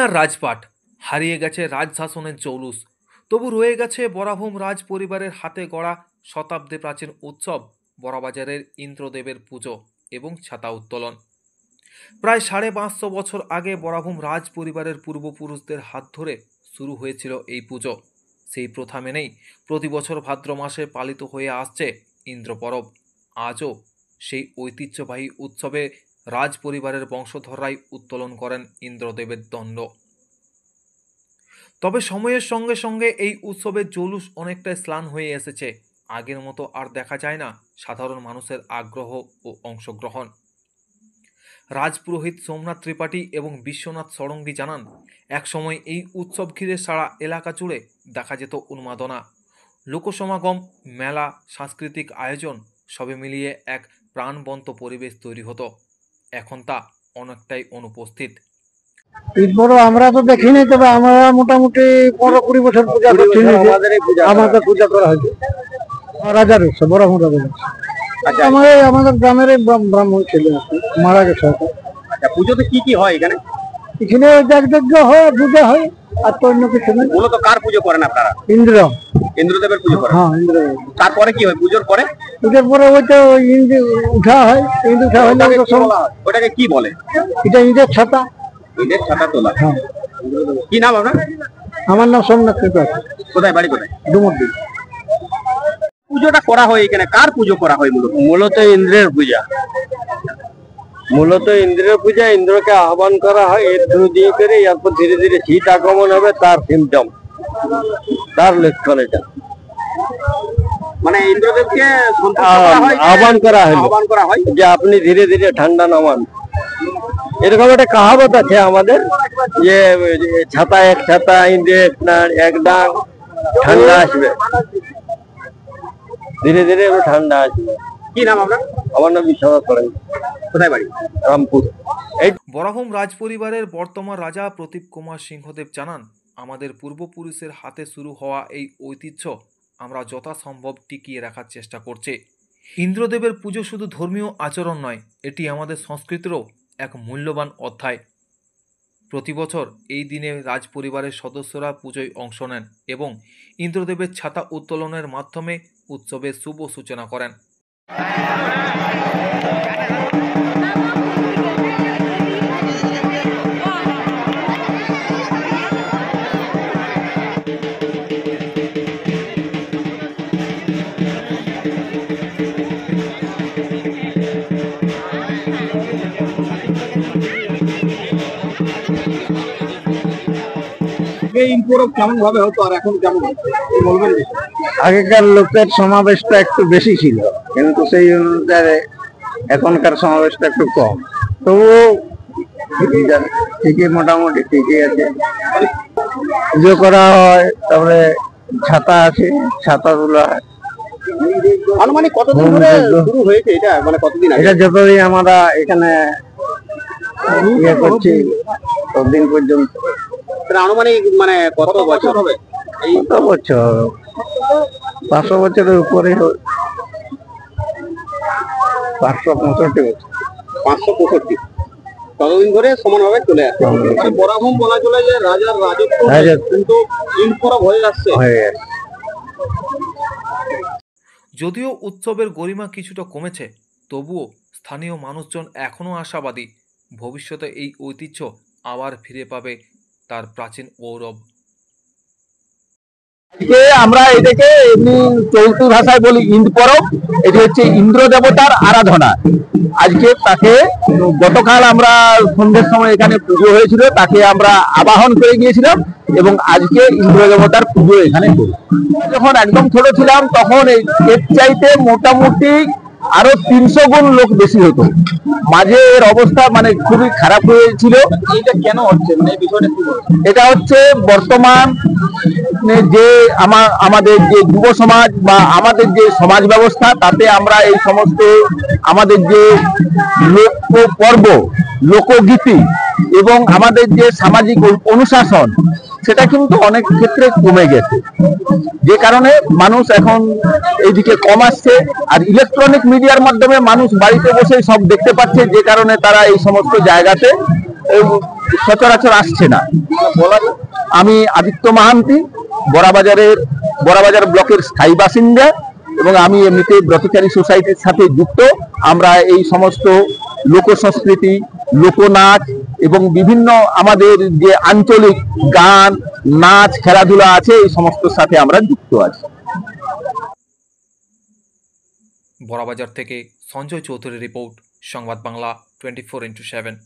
দুনিয়ার রাজপাট হারিয়ে গেছে রাজশাসনের জৌলুস, তবু রয়ে গেছে বরাভূম রাজ পরিবারের হাতে গড়া শতাব্দী প্রাচীন উৎসব বড়বাজারের ইন্দ্রদেবের পুজো এবং ছাতা উত্তোলন। প্রায় 550 বছর আগে বরাভূম রাজ পরিবারের পূর্বপুরুষদের হাত ধরে শুরু হয়েছিল এই পুজো। সেই প্রথা মেনেই প্রতি বছর ভাদ্র মাসে পালিত হয়ে আসছে ইন্দ্র পরব। আজও সেই ঐতিহ্যবাহী উৎসবে রাজ পরিবারের বংশধররাই উত্তোলন করেন ইন্দ্রদেবের দণ্ড। তবে সময়ের সঙ্গে সঙ্গে এই উৎসবের জৌলুস অনেকটাই ম্লান হয়ে এসেছে। আগের মতো আর দেখা যায় না সাধারণ মানুষের আগ্রহ ও অংশগ্রহণ। রাজপুরোহিত সোমনাথ ত্রিপাঠী এবং বিশ্বনাথ ষড়ঙ্গী জানান, একসময় এই উৎসব ঘিরে সারা এলাকা জুড়ে দেখা যেত উন্মাদনা, লোকসমাগম, মেলা, সাংস্কৃতিক আয়োজন, সবে মিলিয়ে এক প্রাণবন্ত পরিবেশ তৈরি হতো। এখন তা অনেকটাই অনুপস্থিত। আমরা তো দেখিনি, তবে আমরা মোটামুটি 15-20 বছর পূজা করছি। আমাদের পূজা করা হয়েছে রাজার উৎসব, বরাভূম রাজার উৎসব। আমাদের গ্রামের ব্রাহ্মণ ছিল, মারা গেছে। পুজোতে কি কি হয় এখানে? এখানে যজ্ঞ হয়, পূজা হয়, আর তো অন্য কিছু নেই। মূলত কার পুজো করেন আপনারা? ইন্দ্রদেবের পুজো করেন। হ্যাঁ, ইন্দ্রদেব। তারপরে কি হয় পুজোর পরে? পুজোর পরে ওই তো ইন্দ্র উঠা হয়। ইন্দ্র উঠা হলে ওটাকে কি বলে? এটা ইন্দ্রের ছাতা। ইন্দ্রের ছাতা তোলা। হ্যাঁ। কি নাম আপনার? আমার নাম সোমনাথ ত্রিপাঠী। কোথায় বাড়ি? কোথায়? ডুমুরডি। পুজোটা করা হয় এখানে কার পুজো করা হয়? মূলত ইন্দ্রের পূজা। ইন্দ্রকে আহ্বান করা হয় এর থ্রু দিয়ে করে। এরপর ধীরে ধীরে শীত আগমন হবে, তার সিমটম, তার লক্ষণ এটা। মানে ইন্দ্রদেবকে আহ্বান করা হয় যে আপনি ধীরে ধীরে ঠান্ডা নামান। এরকম একটা কাহাবত আছে আমাদের, যে ছাতা এক ছাতা, ইন্দ্রের এক ডাক, ঠান্ডা আসবে, ধীরে ধীরে ঠান্ডা আসবে। কি নাম আপনার? আমার নাম বিশ্বনাথ ষড়ঙ্গী। কোথায় বাড়ি? রামপুর। বরাভূম রাজ পরিবারের বর্তমান রাজা প্রদীপ কুমার সিংহদেব জানান, আমাদের পূর্বপুরুষের হাতে শুরু হওয়া এই ঐতিহ্য আমরা যথাসম্ভব টিকিয়ে রাখার চেষ্টা করছি। ইন্দ্রদেবের পুজো শুধু ধর্মীয় আচরণ নয়, এটি আমাদের সংস্কৃতিরও এক মূল্যবান অধ্যায়। প্রতি বছর এই দিনে রাজ পরিবারের সদস্যরা পুজোয় অংশ নেন এবং ইন্দ্রদেবের ছাতা উত্তোলনের মাধ্যমে উৎসবের শুভ সূচনা করেন। কেমন ভাবে হতো আর এখন কেমন বলবেন? আগেকার লোকের সমাবেশটা একটু বেশি ছিল, কিন্তু সেই অনুযায়ী এখনকার সমাবেশটা একটু কম। তবুও ঠিকই, মোটামুটি ঠিকই আছে। পুজো করা হয়, তারপরে ছাতা আছে, ছাতা তোলা হয়। আনুমানিক কতদিন ধরে শুরু হয়েছে এটা? মানে কতদিন? এটা যতদিন আমরা এখানে ইয়ে করছি ততদিন পর্যন্ত। আনুমানিক মানে কত বছর হবে? কত বছর? 500 বছরের উপরে হবে। 565 বছর। 565 ততদিন ধরে সমানভাবে চলে আসছে। বরাভূম বলা চলে যে রাজার রাজত্ব, কিন্তু ইনপরব হয়ে আসছে। যদিও উৎসবের গরিমা কিছুটা কমেছে, তবুও স্থানীয় মানুষজন এখনও আশাবাদী ভবিষ্যতে এই ঐতিহ্য আবার ফিরে পাবে তার প্রাচীন গৌরব। আমরা এটাকে এমনি চলতি ভাষায় বলি ইন্দ্র পরব। এটি হচ্ছে ইন্দ্র দেবতার আরাধনা। আজকে তাকে গতকাল আমরা সন্ধ্যের সময় এখানে পুজো হয়েছিল, তাকে আমরা আবাহন করে গিয়েছিলাম এবং আজকে ইন্দ্র দেবতার পুজো এখানে করি। যখন একদম ছোট ছিলাম তখন এর চাইতে মোটামুটি আরো 300 গুণ লোক বেশি হতো। মাঝে এর অবস্থা মানে খুবই খারাপ হয়েছিল। এটা কেন হচ্ছে, মানে এই বিষয়টা কি? এটা হচ্ছে বর্তমান যে আমাদের যে যুব সমাজ বা আমাদের যে সমাজ ব্যবস্থা, তাতে আমরা এই সমস্ত আমাদের যে লোক পর্ব, লোকগীতি এবং আমাদের যে সামাজিক অনুশাসন, সেটা কিন্তু অনেক ক্ষেত্রে কমে গেছে। যে কারণে মানুষ এখন এইদিকে কম আসছে। আর ইলেকট্রনিক মিডিয়ার মাধ্যমে মানুষ বাড়িতে বসে সব দেখতে পাচ্ছে, যে কারণে তারা এই সমস্ত জায়গাতে সচরাচর আসছে না। আমি আদিত্য মাহান্তি, বড়াবাজার ব্লকের স্থায়ী বাসিন্দা, এবং আমি এমনিতে ব্রতচারী সোসাইটির সাথে যুক্ত। আমরা এই সমস্ত লোক সংস্কৃতি, লোকনাচ এবং বিভিন্ন আমাদের যে আঞ্চলিক গান, নাচ, খেলাধুলা আছে, এই সমস্তর সাথে আমরা যুক্ত আছি। বড়াবাজার থেকে সঞ্জয় চৌধুরী রিপোর্ট, সংবাদ বাংলা 24x7।